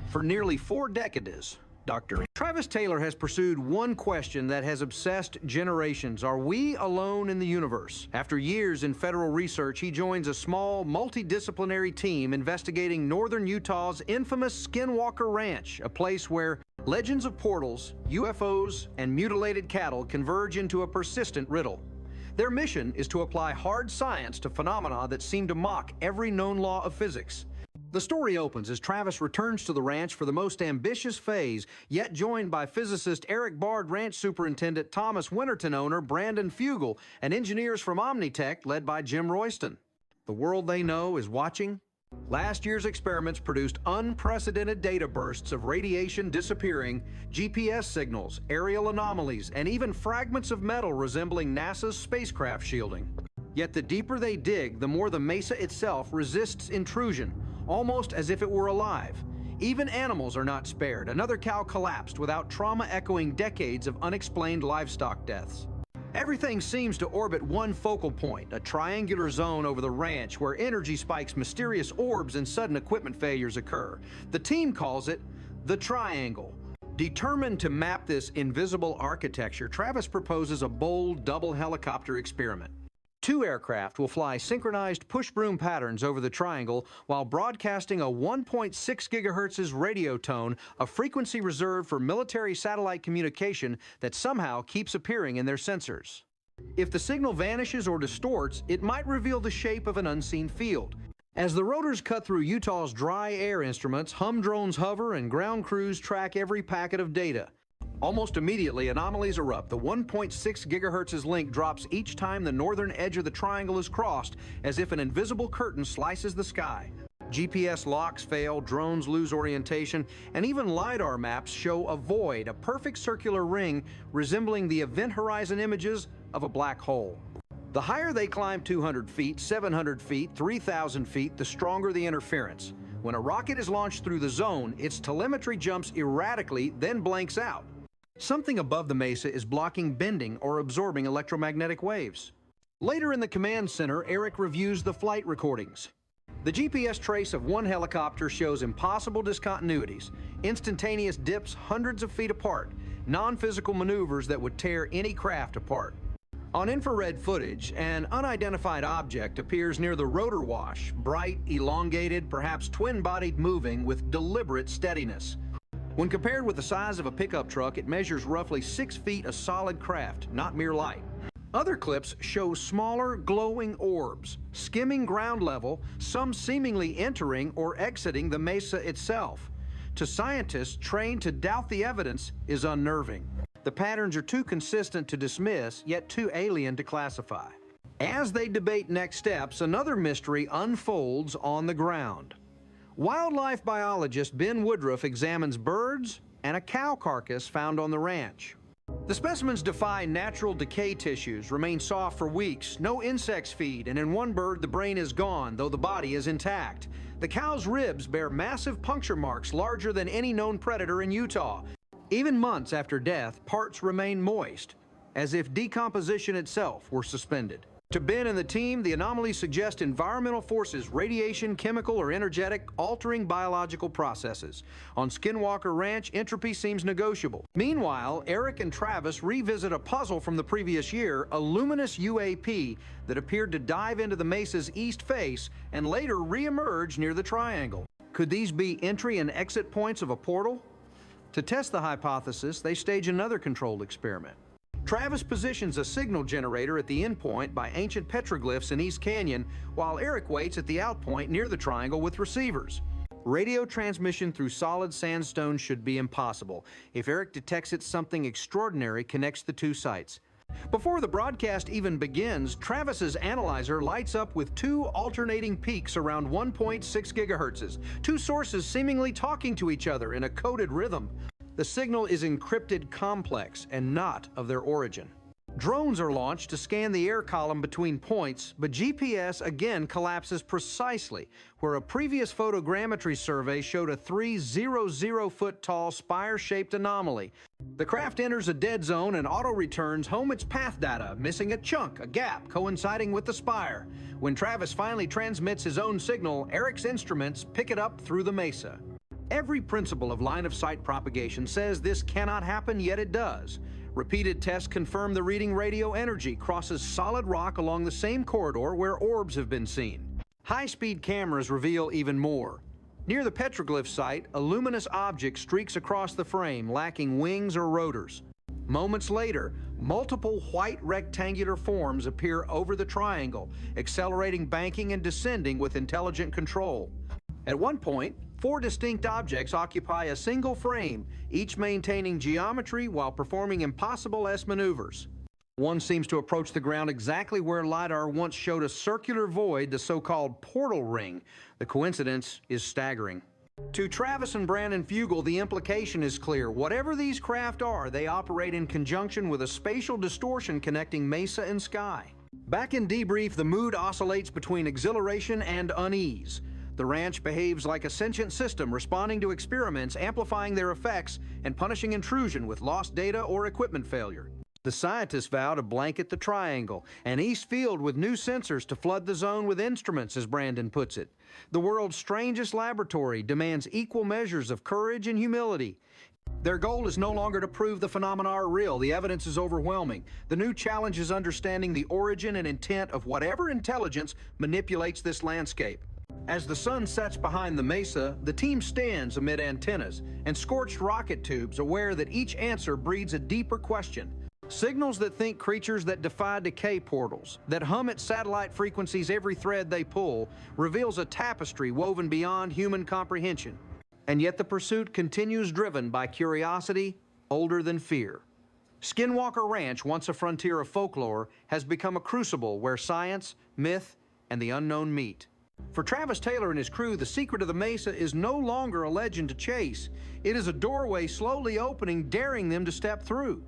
For nearly 4 decades, Dr. Travis Taylor has pursued one question that has obsessed generations. Are we alone in the universe? After years in federal research, he joins a small, multidisciplinary team investigating northern Utah's infamous Skinwalker Ranch, a place where legends of portals, UFOs, and mutilated cattle converge into a persistent riddle. Their mission is to apply hard science to phenomena that seem to mock every known law of physics. The story opens as Travis returns to the ranch for the most ambitious phase, yet joined by physicist Eric Bard, ranch superintendent Thomas Winterton owner Brandon Fugel, and engineers from Omnitech led by Jim Royston. The world they know is watching. Last year's experiments produced unprecedented data bursts of radiation disappearing, GPS signals, aerial anomalies, and even fragments of metal resembling NASA's spacecraft shielding. Yet the deeper they dig, the more the mesa itself resists intrusion, almost as if it were alive. Even animals are not spared. Another cow collapsed without trauma echoing decades of unexplained livestock deaths. Everything seems to orbit one focal point, a triangular zone over the ranch where energy spikes, mysterious orbs, and sudden equipment failures occur. The team calls it the Triangle. Determined to map this invisible architecture, Travis proposes a bold double helicopter experiment. 2 aircraft will fly synchronized push-broom patterns over the triangle while broadcasting a 1.6 gigahertz radio tone, a frequency reserved for military satellite communication that somehow keeps appearing in their sensors. If the signal vanishes or distorts, it might reveal the shape of an unseen field. As the rotors cut through Utah's dry air instruments, hum drones hover and ground crews track every packet of data. Almost immediately, anomalies erupt. The 1.6 gigahertz link drops each time the northern edge of the triangle is crossed, as if an invisible curtain slices the sky. GPS locks fail, drones lose orientation, and even LiDAR maps show a void, a perfect circular ring resembling the event horizon images of a black hole. The higher they climb 200 feet, 700 feet, 3,000 feet, the stronger the interference. When a rocket is launched through the zone, its telemetry jumps erratically, then blanks out. Something above the mesa is blocking bending or absorbing electromagnetic waves. Later in the command center, Eric reviews the flight recordings. The GPS trace of one helicopter shows impossible discontinuities, instantaneous dips hundreds of feet apart, non-physical maneuvers that would tear any craft apart. On infrared footage, an unidentified object appears near the rotor wash, bright, elongated, perhaps twin-bodied, moving with deliberate steadiness. When compared with the size of a pickup truck, it measures roughly 6 feet, a solid craft, not mere light. Other clips show smaller, glowing orbs, skimming ground level, some seemingly entering or exiting the mesa itself. To scientists trained to doubt the evidence is unnerving. The patterns are too consistent to dismiss, yet too alien to classify. As they debate next steps, another mystery unfolds on the ground. Wildlife biologist Ben Woodruff examines birds and a cow carcass found on the ranch. The specimens defy natural decay tissues, remain soft for weeks, no insects feed, and in one bird the brain is gone, though the body is intact. The cow's ribs bear massive puncture marks larger than any known predator in Utah. Even months after death, parts remain moist, as if decomposition itself were suspended. To Ben and the team, the anomalies suggest environmental forces, radiation, chemical, or energetic, altering biological processes. On Skinwalker Ranch, entropy seems negotiable. Meanwhile, Eric and Travis revisit a puzzle from the previous year, a luminous UAP that appeared to dive into the mesa's east face and later re-emerge near the triangle. Could these be entry and exit points of a portal? To test the hypothesis, they stage another controlled experiment. Travis positions a signal generator at the endpoint by ancient petroglyphs in East Canyon, while Eric waits at the outpoint near the triangle with receivers. Radio transmission through solid sandstone should be impossible. If Eric detects it, something extraordinary connects the 2 sites. Before the broadcast even begins, Travis's analyzer lights up with 2 alternating peaks around 1.6 gigahertz, 2 sources seemingly talking to each other in a coded rhythm. The signal is encrypted complex and not of their origin. Drones are launched to scan the air column between points, but GPS again collapses precisely where a previous photogrammetry survey showed a 300-foot-tall spire-shaped anomaly. The craft enters a dead zone and auto-returns home its path data, missing a chunk, a gap, coinciding with the spire. When Travis finally transmits his own signal, Eric's instruments pick it up through the mesa. Every principle of line-of-sight propagation says this cannot happen, yet it does. Repeated tests confirm the reading radio energy crosses solid rock along the same corridor where orbs have been seen. High-speed cameras reveal even more. Near the petroglyph site, a luminous object streaks across the frame, lacking wings or rotors. Moments later, multiple white rectangular forms appear over the triangle, accelerating banking and descending with intelligent control. At one point, 4 distinct objects occupy a single frame, each maintaining geometry while performing impossible S maneuvers. One seems to approach the ground exactly where LiDAR once showed a circular void, the so-called portal ring. The coincidence is staggering. To Travis and Brandon Fugel, the implication is clear. Whatever these craft are, they operate in conjunction with a spatial distortion connecting Mesa and Sky. Back in debrief, the mood oscillates between exhilaration and unease. The ranch behaves like a sentient system, responding to experiments, amplifying their effects, and punishing intrusion with lost data or equipment failure. The scientists vow to blanket the triangle, an east field with new sensors to flood the zone with instruments, as Brandon puts it. The world's strangest laboratory demands equal measures of courage and humility. Their goal is no longer to prove the phenomena are real. The evidence is overwhelming. The new challenge is understanding the origin and intent of whatever intelligence manipulates this landscape. As the sun sets behind the mesa, the team stands amid antennas and scorched rocket tubes, aware that each answer breeds a deeper question. Signals that think creatures that defy decay portals, that hum at satellite frequencies every thread they pull, reveals a tapestry woven beyond human comprehension. And yet the pursuit continues, driven by curiosity older than fear. Skinwalker Ranch, once a frontier of folklore, has become a crucible where science, myth, and the unknown meet. For Travis Taylor and his crew, the secret of the Mesa is no longer a legend to chase. It is a doorway slowly opening, daring them to step through.